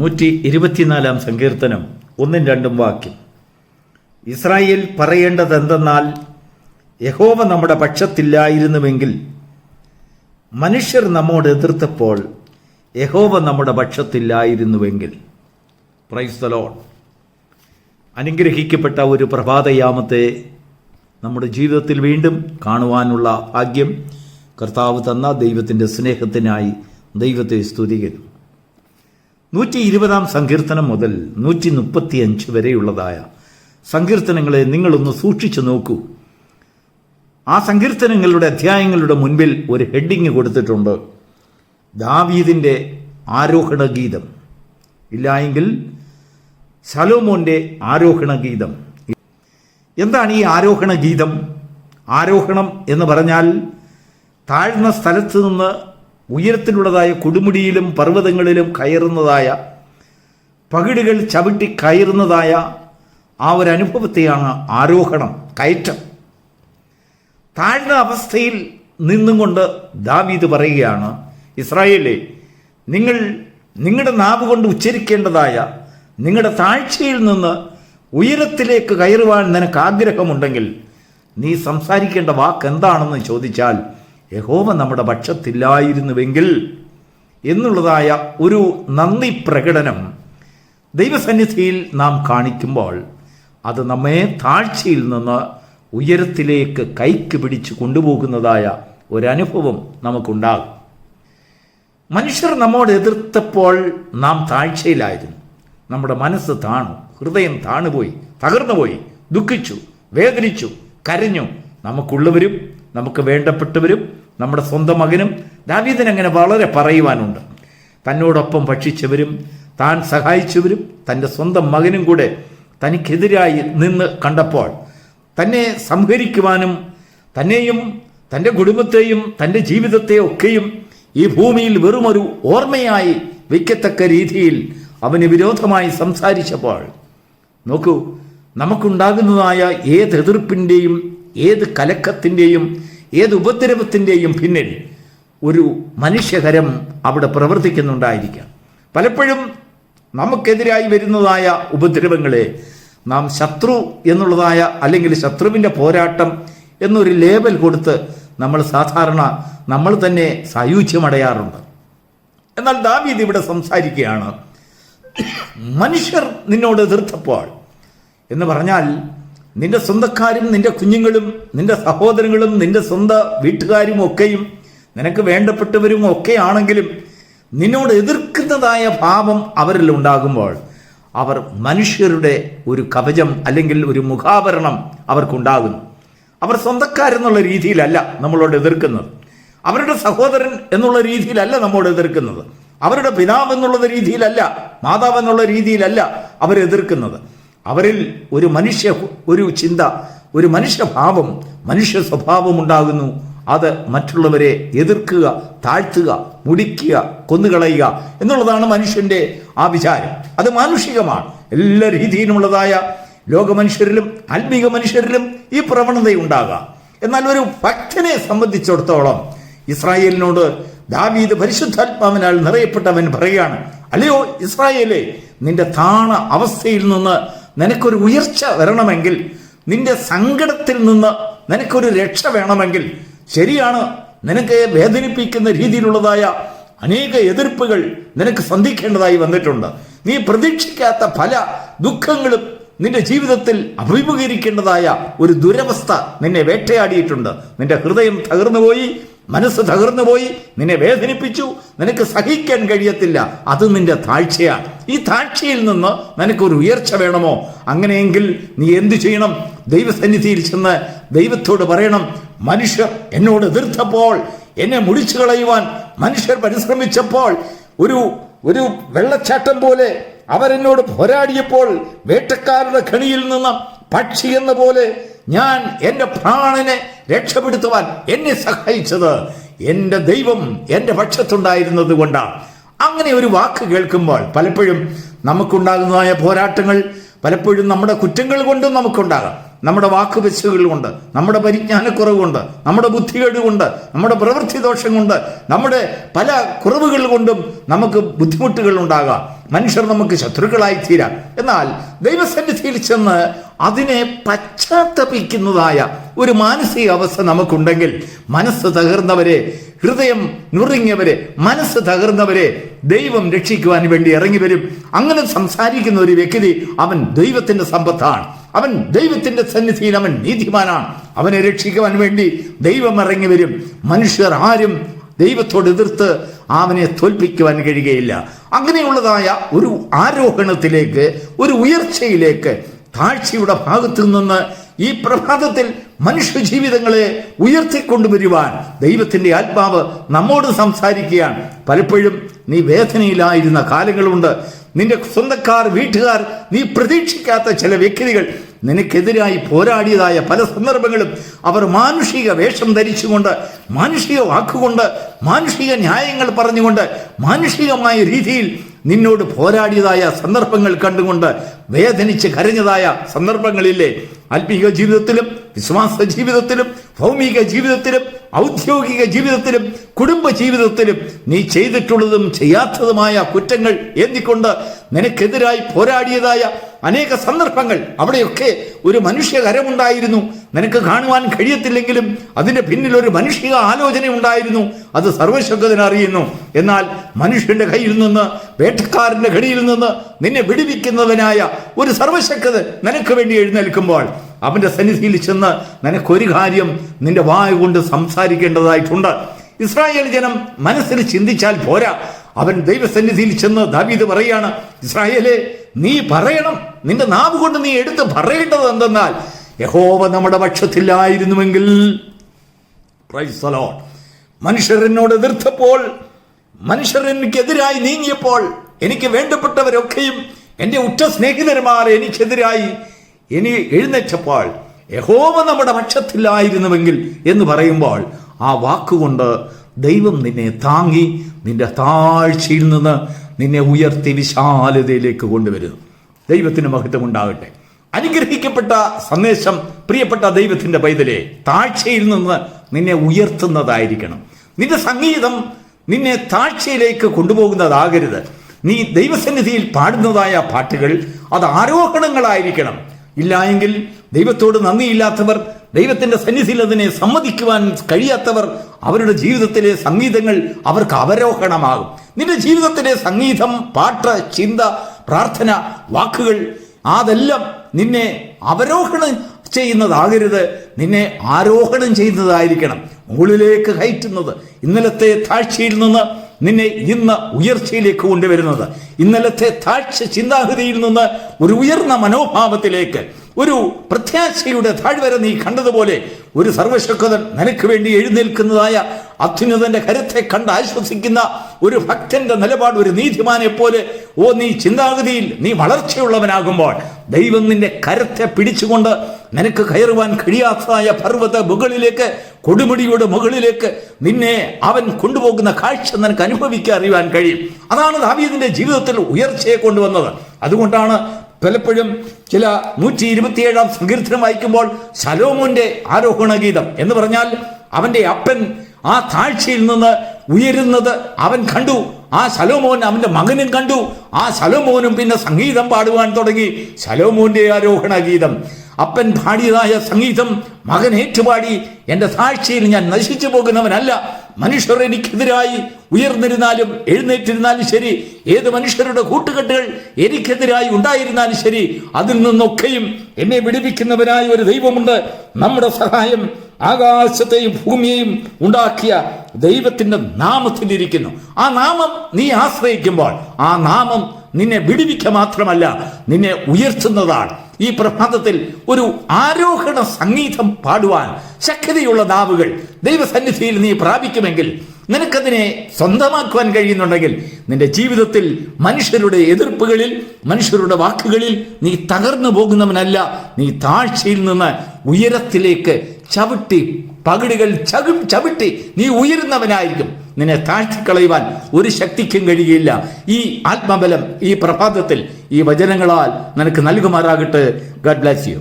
124 സങ്കീർത്തനം 1-2 വാക്യം. ഇസ്രായേൽ പറയേണ്ടതെന്തെന്നാൽ, യഹോവ നമ്മുടെ പക്ഷത്തില്ലായിരുന്നുവെങ്കിൽ, മനുഷ്യർ നമ്മോട് എതിർത്തപ്പോൾ യഹോവ നമ്മുടെ പക്ഷത്തില്ലായിരുന്നുവെങ്കിൽ. Praise the Lord. അനുഗ്രഹിക്കപ്പെട്ട ഒരു പ്രഭാതയാമത്തെ നമ്മുടെ ജീവിതത്തിൽ വീണ്ടും കാണുവാനുള്ള ഭാഗ്യം കർത്താവ് തന്ന ദൈവത്തിൻ്റെ സ്നേഹത്തിനായി ദൈവത്തെ സ്തുതിക്കുന്നു. 120 സങ്കീർത്തനം മുതൽ 135 വരെയുള്ളതായ സങ്കീർത്തനങ്ങളെ നിങ്ങളൊന്ന് സൂക്ഷിച്ചു നോക്കൂ. ആ സങ്കീർത്തനങ്ങളുടെ അധ്യായങ്ങളുടെ മുൻപിൽ ഒരു ഹെഡിങ് കൊടുത്തിട്ടുണ്ട്: ദാവീദിൻ്റെ ആരോഹണ ഗീതം, ഇല്ലായെങ്കിൽ ശലോമോൻ്റെ ആരോഹണ ഗീതം. എന്താണ് ഈ ആരോഹണ ഗീതം? ആരോഹണം എന്ന് പറഞ്ഞാൽ താഴ്ന്ന സ്ഥലത്ത് നിന്ന് ഉയരത്തിലുള്ളതായ കൊടുമുടിയിലും പർവ്വതങ്ങളിലും കയറുന്നതായ, പകിടുകൾ ചവിട്ടി കയറുന്നതായ ആ ഒരു അനുഭവത്തെയാണ് ആരോഹണം, കയറ്റം. താഴ്ന്ന അവസ്ഥയിൽ നിന്നും കൊണ്ട് ദാവീദ് പറയുകയാണ്, ഇസ്രായേലേ, നിങ്ങൾ നിങ്ങളുടെ നാവ് കൊണ്ട് ഉച്ചരിക്കേണ്ടതായ നിങ്ങളുടെ താഴ്ചയിൽ നിന്ന് ഉയരത്തിലേക്ക് കയറുവാൻ നിനക്ക് ആഗ്രഹമുണ്ടെങ്കിൽ നീ സംസാരിക്കേണ്ട വാക്ക് എന്താണെന്ന് ചോദിച്ചാൽ, യഹോവ നമ്മുടെ പക്ഷത്തില്ലായിരുന്നുവെങ്കിൽ എന്നുള്ളതായ ഒരു നന്ദി പ്രകടനം ദൈവസന്നിധിയിൽ നാം കാണിക്കുമ്പോൾ അത് നമ്മെ താഴ്ചയിൽ നിന്ന് ഉയരത്തിലേക്ക് കൈക്ക് പിടിച്ച് കൊണ്ടുപോകുന്നതായ ഒരനുഭവം നമുക്കുണ്ടാകും. മനുഷ്യർ നമ്മോട് എതിർത്തപ്പോൾ നാം താഴ്ചയിലായിരുന്നു. നമ്മുടെ മനസ്സ് താണു, ഹൃദയം താണുപോയി, തകർന്നുപോയി, ദുഃഖിച്ചു, വേദനിച്ചു, കരഞ്ഞു. നമുക്കുള്ളവരും നമുക്ക് വേണ്ടപ്പെട്ടവരും നമ്മുടെ സ്വന്തം മകനും. ദാവീദിന് അങ്ങനെ വളരെ പറയുവാനുണ്ട്. തന്നോടൊപ്പം ഭക്ഷിച്ചവരും താൻ സഹായിച്ചവരും തൻ്റെ സ്വന്തം മകനും കൂടെ തനിക്കെതിരായി നിന്ന് കണ്ടപ്പോൾ തന്നെ സംഹരിക്കുവാനും തന്നെയും തൻ്റെ കുടുംബത്തെയും തൻ്റെ ജീവിതത്തെയും ഒക്കെയും ഈ ഭൂമിയിൽ വെറുമൊരു ഓർമ്മയായി വയ്ക്കത്തക്ക രീതിയിൽ അവന് വിരോധമായി സംസാരിച്ചപ്പോൾ, നോക്കൂ, നമുക്കുണ്ടാകുന്നതായ ഏത് എതിർപ്പിൻ്റെയും ഏത് കലക്കത്തിൻ്റെയും ഏത് ഉപദ്രവത്തിൻ്റെയും പിന്നിൽ ഒരു മനുഷ്യകരം അവിടെ പ്രവർത്തിക്കുന്നുണ്ടായിരിക്കാം. പലപ്പോഴും നമുക്കെതിരായി വരുന്നതായ ഉപദ്രവങ്ങളെ നാം ശത്രു എന്നുള്ളതായ, അല്ലെങ്കിൽ ശത്രുവിൻ്റെ പോരാട്ടം എന്നൊരു ലേബൽ കൊടുത്ത് നമ്മൾ തന്നെ സായുജ്യമടയാറുണ്ട്. എന്നാൽ ദാവീദ് ഇവിടെ സംസാരിക്കുകയാണ്, മനുഷ്യർ നിന്നോട് എതിർത്തപ്പോൾ എന്ന് പറഞ്ഞാൽ, നിന്റെ സ്വന്തക്കാരും നിന്റെ കുഞ്ഞുങ്ങളും നിന്റെ സഹോദരങ്ങളും നിന്റെ സ്വന്തം വീട്ടുകാരും ഒക്കെയും നിനക്ക് വേണ്ടപ്പെട്ടവരും ഒക്കെ ആണെങ്കിലും നിന്നോട് എതിർക്കുന്നതായ ഭാവം അവരിൽ ഉണ്ടാകുമ്പോൾ അവർ മനുഷ്യരുടെ ഒരു കവചം അല്ലെങ്കിൽ ഒരു മുഖാവരണം അവർക്കുണ്ടാകുന്നു. അവർ സ്വന്തക്കാരെന്നുള്ള രീതിയിലല്ല നമ്മളോട് എതിർക്കുന്നത്, അവരുടെ സഹോദരൻ എന്നുള്ള രീതിയിലല്ല നമ്മോട് എതിർക്കുന്നത്, അവരുടെ പിതാവ് എന്നുള്ള രീതിയിലല്ല, മാതാവ് എന്നുള്ള രീതിയിലല്ല അവരെതിർക്കുന്നത്. അവരിൽ ഒരു ചിന്ത, ഒരു മനുഷ്യഭാവം, മനുഷ്യ സ്വഭാവം ഉണ്ടാകുന്നു. അത് മറ്റുള്ളവരെ എതിർക്കുക, താഴ്ത്തുക, മുടിക്കുക, കൊന്നുകളയുക എന്നുള്ളതാണ് മനുഷ്യന്റെ ആ വിചാരം. അത് മാനുഷികമാണ്. എല്ലാ രീതിയിലുമുള്ളതായ ലോക മനുഷ്യരിലും ആത്മീക മനുഷ്യരിലും ഈ പ്രവണതയുണ്ടാകാം. എന്നാൽ ഒരു ഭക്തനെ സംബന്ധിച്ചിടത്തോളം ഇസ്രായേലിനോട് ദാവീദ് പരിശുദ്ധാത്മാവിനാൽ നിറയപ്പെട്ടവൻ പറയുകയാണ്, അല്ലയോ ഇസ്രായേലേ, നിന്റെ താണ അവസ്ഥയിൽ നിന്ന് നിനക്കൊരു ഉയർച്ച വരണമെങ്കിൽ, നിന്റെ സങ്കടത്തിൽ നിന്ന് നിനക്കൊരു രക്ഷ വേണമെങ്കിൽ, ശരിയാണ്, നിനക്ക് വേദനിപ്പിക്കുന്ന രീതിയിലുള്ളതായ അനേക എതിർപ്പുകൾ നിനക്ക് സന്ധിക്കേണ്ടതായി വന്നിട്ടുണ്ട്. നീ പ്രതീക്ഷിക്കാത്ത പല ദുഃഖങ്ങളും നിന്റെ ജീവിതത്തിൽ അഭിമുഖീകരിക്കേണ്ടതായ ഒരു ദുരവസ്ഥ നിന്നെ വേട്ടയാടിയിട്ടുണ്ട്. നിന്റെ ഹൃദയം തകർന്നുപോയി, മനസ്സ് തകർന്നുപോയി, നിന്നെ വേദനിപ്പിച്ചു, നിനക്ക് സഹിക്കാൻ കഴിയത്തില്ല. അത് നിന്റെ താഴ്ചയാണ്. ഈ താഴ്ചയിൽ നിന്ന് നിനക്കൊരു ഉയർച്ച വേണമോ? അങ്ങനെയെങ്കിൽ നീ എന്തു ചെയ്യണം? ദൈവസന്നിധിയിൽ ചെന്ന് ദൈവത്തോട് പറയണം, മനുഷ്യർ എന്നോട് എതിർത്തപ്പോൾ, എന്നെ മുടിച്ചു കളയുവാൻ മനുഷ്യർ പരിശ്രമിച്ചപ്പോൾ, ഒരു വെള്ളച്ചാട്ടം പോലെ അവരെന്നോട് പോരാടിയപ്പോൾ, വേട്ടക്കാരുടെ കണിയിൽ നിന്ന് പക്ഷി എന്ന പോലെ ഞാൻ എൻ്റെ പ്രാണനെ രക്ഷപ്പെടുത്തുവാൻ എന്നെ സഹായിച്ചത് എൻ്റെ ദൈവം എൻ്റെ പക്ഷത്തുണ്ടായിരുന്നത് കൊണ്ടാണ്. അങ്ങനെ ഒരു വാക്ക് കേൾക്കുമ്പോൾ പലപ്പോഴും നമുക്കുണ്ടാകുന്നതായ പോരാട്ടങ്ങൾ പലപ്പോഴും നമ്മുടെ കുറ്റങ്ങൾ കൊണ്ടും നമുക്കുണ്ടാകാം, നമ്മുടെ വാക്കുവെച്ചുകൾ കൊണ്ട്, നമ്മുടെ പരിജ്ഞാനക്കുറവ് കൊണ്ട്, നമ്മുടെ ബുദ്ധികേട് കൊണ്ട്, നമ്മുടെ പ്രവൃത്തി ദോഷം കൊണ്ട്, നമ്മുടെ പല കുറവുകൾ കൊണ്ടും നമുക്ക് ബുദ്ധിമുട്ടുകൾ ഉണ്ടാകാം. മനുഷ്യർ നമുക്ക് ശത്രുക്കളായി തീരാം. എന്നാൽ ദൈവസന്നിധിയിൽ ചെന്ന് അതിനെ പശ്ചാത്തപിക്കുന്നതായ ഒരു മാനസിക അവസ്ഥ നമുക്കുണ്ടെങ്കിൽ, മനസ്സ് തകർന്നവരെ, ഹൃദയം നുറുങ്ങിയവരെ, മനസ്സ് തകർന്നവരെ ദൈവം രക്ഷിക്കുവാൻ വേണ്ടി ഇറങ്ങി വരും. അങ്ങനെ സംസാരിക്കുന്ന ഒരു വ്യക്തി അവൻ ദൈവത്തിന്റെ സമ്പത്താണ്. അവൻ ദൈവത്തിന്റെ സന്നിധിയിൽ അവൻ നീതിമാനാണ്. അവനെ രക്ഷിക്കുവാൻ വേണ്ടി ദൈവം ഇറങ്ങി വരും. മനുഷ്യർ ആരും ദൈവത്തോട് എതിർത്ത് അവനെ തോൽപ്പിക്കുവാൻ കഴിയുകയില്ല. അങ്ങനെയുള്ളതായ ഒരു ആരോഹണത്തിലേക്ക്, ഒരു ഉയർച്ചയിലേക്ക്, താഴ്ചയുടെ ഭാഗത്തു നിന്ന് ഈ പ്രഭാതത്തിൽ മനുഷ്യ ജീവിതങ്ങളെ ഉയർത്തിക്കൊണ്ടുവരുവാൻ ദൈവത്തിന്റെ ആത്മാവ് നമ്മോട് സംസാരിക്കുകയാണ്. പലപ്പോഴും നീ വേദനയിലായിരുന്ന കാലങ്ങളുണ്ട്. നിന്റെ സ്വന്തക്കാർ, വീട്ടുകാർ, നീ പ്രതീക്ഷിക്കാത്ത ചില വ്യക്തികൾ നിനക്കെതിരായി പോരാടിയതായ പല സന്ദർഭങ്ങളും അവർ മാനുഷിക വേഷം ധരിച്ചുകൊണ്ട്, മാനുഷിക വാക്കുകൊണ്ട്, മാനുഷിക ന്യായങ്ങൾ പറഞ്ഞുകൊണ്ട്, മാനുഷികമായ രീതിയിൽ നിന്നോട് പോരാടിയതായ സന്ദർഭങ്ങൾ കണ്ടുകൊണ്ട് വേദനിച്ച് കരഞ്ഞതായ സന്ദർഭങ്ങളില്ലേ? ആത്മീക ജീവിതത്തിലും വിശ്വാസ ജീവിതത്തിലും ഭൗമിക ജീവിതത്തിലും ഔദ്യോഗിക ജീവിതത്തിലും കുടുംബ ജീവിതത്തിലും നീ ചെയ്തിട്ടുള്ളതും ചെയ്യാത്തതുമായ കുറ്റങ്ങൾ എണ്ണിക്കൊണ്ട് നിനക്കെതിരായി പോരാടിയതായ അനേക സന്ദർഭങ്ങൾ, അവിടെയൊക്കെ ഒരു മനുഷ്യ കരമുണ്ടായിരുന്നു. നിനക്ക് കാണുവാൻ കഴിയത്തില്ലെങ്കിലും അതിന്റെ പിന്നിൽ ഒരു മനുഷ്യ ആലോചന ഉണ്ടായിരുന്നു. അത് സർവശക്തന് അറിയുന്നു. എന്നാൽ മനുഷ്യന്റെ കയ്യിൽ നിന്ന്, വേട്ടക്കാരന്റെ കടിയിൽ നിന്ന് നിന്നെ വിടുവിക്കുന്നവനായ ഒരു സർവശക്തൻ നിനക്ക് വേണ്ടി എഴുന്നേൽക്കുമ്പോൾ അവന്റെ സന്നിധിയിൽ ചെന്ന് നിനക്കൊരു കാര്യം നിന്റെ വായ കൊണ്ട് സംസാരിക്കേണ്ടതായിട്ടുണ്ട്. ഇസ്രായേൽ ജനം മനസ്സിൽ ചിന്തിച്ചാൽ പോരാ. അവൻ ദൈവസന്നിധിയിൽ ചെന്ന് ദാവീദ് പറയാണ്, ഇസ്രായേലേ, നീ പറയണം, നിന്റെ നാവ് കൊണ്ട് നീ എടുത്ത് പറയേണ്ടത് എന്തെന്നാൽ, യഹോവ നമ്മുടെ പക്ഷത്തിലായിരുന്നുവെങ്കിൽ, മനുഷ്യർ എന്നോട് എതിർത്തപ്പോൾ, മനുഷ്യർ എനിക്കെതിരായി നീങ്ങിയപ്പോൾ, എനിക്ക് വേണ്ടപ്പെട്ടവരൊക്കെയും എൻ്റെ ഉറ്റ സ്നേഹിതന്മാർ എനിക്കെതിരായി എഴുന്നേറ്റപ്പോൾ, യഹോവ നമ്മുടെ പക്ഷത്തിലായിരുന്നുവെങ്കിൽ എന്ന് പറയുമ്പോൾ ആ വാക്കുകൊണ്ട് ദൈവം നിന്നെ താങ്ങി നിന്റെ താഴ്ചയിൽ നിന്ന് നിന്നെ ഉയർത്തി വിശാലതയിലേക്ക് കൊണ്ടുവരുന്നു. ദൈവത്തിന് മഹത്വം ഉണ്ടാകട്ടെ. അനുഗ്രഹിക്കപ്പെട്ട സന്ദേശം പ്രിയപ്പെട്ട ദൈവത്തിന്റെ പൈതലേ, താഴ്ചയിൽ നിന്ന് നിന്നെ ഉയർത്തുന്നതായിരിക്കണം. നിന്റെ സംഗീതം നിന്നെ താഴ്ചയിലേക്ക് കൊണ്ടുപോകുന്നതാകരുത്. നീ ദൈവസന്നിധിയിൽ പാടുന്നതായ പാട്ടുകൾ അത് ആരോഹണങ്ങളായിരിക്കണം. ഇല്ല എങ്കിൽ ദൈവത്തോട് നന്ദിയില്ലാത്തവർ, ദൈവത്തിന്റെ സന്നിധിയിൽ അതിനെ സമ്മതിക്കുവാൻ കഴിയാത്തവർ, അവരുടെ ജീവിതത്തിലെ സംഗീതങ്ങൾ അവർക്ക് അവരോഹണമാകും. നിന്റെ ജീവിതത്തിലെ സംഗീതം, പാട്ട്, ചിന്ത, പ്രാർത്ഥന, വാക്കുകൾ അതെല്ലാം നിന്നെ അവരോഹണം ചെയ്യുന്നതാകരുത്, നിന്നെ ആരോഹണം ചെയ്യുന്നതായിരിക്കണം, മുകളിലേക്ക് കയറ്റുന്നത്. ഇന്നലത്തെ താഴ്ചയിൽ നിന്ന് നിന്നെ ഇന്ന് ഉയർച്ചയിലേക്ക് കൊണ്ടുവരുന്നത്, ഇന്നലത്തെ താഴ്ച ചിന്താഗതിയിൽ നിന്ന് ഒരു ഉയർന്ന മനോഭാവത്തിലേക്ക്, ഒരു പ്രത്യാശയുടെ താഴ്വര നീ കണ്ടതുപോലെ ഒരു സർവശക്തൻ നിനക്ക് വേണ്ടി എഴുന്നേൽക്കുന്നതായ അത്യുന്നതന്റെ കരുത്തെ കണ്ട് ആശ്വസിക്കുന്ന ഒരു ഭക്തന്റെ നിലപാട്, ഒരു നീതിമാനെ പോലെ നീ ചിന്താഗതിയിൽ നീ വളർച്ചയുള്ളവനാകുമ്പോൾ ദൈവം നിന്റെ കരത്തെ പിടിച്ചുകൊണ്ട് നിനക്ക് കയറുവാൻ കഴിയാത്തതായ പർവ്വത മുകളിലേക്ക്, കൊടുമുടിയുടെ മുകളിലേക്ക് നിന്നെ അവൻ കൊണ്ടുപോകുന്ന കാഴ്ച നിനക്ക് അനുഭവിക്കാൻ അറിയാൻ കഴിയും. അതാണ് ദാവീദിന്റെ ജീവിതത്തിൽ ഉയർച്ചയെ കൊണ്ടുവന്നത്. അതുകൊണ്ടാണ് പലപ്പോഴും ചില 127 സങ്കീർത്തനം വായിക്കുമ്പോൾ ശലോമോന്റെ ആരോഹണ ഗീതം എന്ന് പറഞ്ഞാൽ അവന്റെ അപ്പൻ ആ താഴ്ചയിൽ നിന്ന് ഉയരുന്നത് അവൻ കണ്ടു. ആ ശലോമോൻ അവന്റെ മകനും കണ്ടു. ആ ശലോമോനും പിന്നെ സംഗീതം പാടുവാൻ തുടങ്ങി. ശലോമോന്റെ ആരോഹണ ഗീതം, അപ്പൻ പാടിയതായ സംഗീതം മകൻ ഏറ്റുപാടി. എൻ്റെ താഴ്ചയിൽ ഞാൻ നശിച്ചു പോകുന്നവനല്ല. മനുഷ്യർ എനിക്കെതിരായി ഉയർന്നിരുന്നാലും എഴുന്നേറ്റിരുന്നാലും ശരി, ഏത് മനുഷ്യരുടെ കൂട്ടുകെട്ടുകൾ എനിക്കെതിരായി ഉണ്ടായിരുന്നാലും ശരി, അതിൽ നിന്നൊക്കെയും എന്നെ വിടുവിക്കുന്നവനായ ഒരു ദൈവമുണ്ട്. നമ്മുടെ സഹായം ആകാശത്തെയും ഭൂമിയെയും ഉണ്ടാക്കിയ ദൈവത്തിന്റെ നാമത്തിലിരിക്കുന്നു. ആ നാമം നീ ആശ്രയിക്കുമ്പോൾ ആ നാമം നിന്നെ വിടുവിക്കുക മാത്രമല്ല, നിന്നെ ഉയർത്തുന്നതാണ്. ഈ പ്രഭാതത്തിൽ ഒരു ആരോഹണ സംഗീതം പാടുവാൻ ശക്തിയുള്ള നാവുകൾ ദൈവസന്നിധിയിൽ നീ പ്രാപിക്കുമെങ്കിൽ, നിനക്കതിനെ സ്വന്തമാക്കുവാൻ കഴിയുന്നുണ്ടെങ്കിൽ, നിന്റെ ജീവിതത്തിൽ മനുഷ്യരുടെ എതിർപ്പുകളിൽ, മനുഷ്യരുടെ വാക്കുകളിൽ നീ തകർന്നു പോകുന്നവനല്ല. നീ താഴ്ചയിൽ നിന്ന് ഉയരത്തിലേക്ക് ചവിട്ടി, പകിടുകൾ ചവിട്ടി നീ ഉയരുന്നവനായിരിക്കും. നിന്നെ താഴ്ത്തിക്കളയുവാൻ ഒരു ശക്തിക്കും കഴിയില്ല. ഈ ആത്മബലം ഈ പ്രഭാതത്തിൽ ഈ വചനങ്ങളാൽ നിനക്ക് നൽകുമാറാകട്ടെ. God bless you.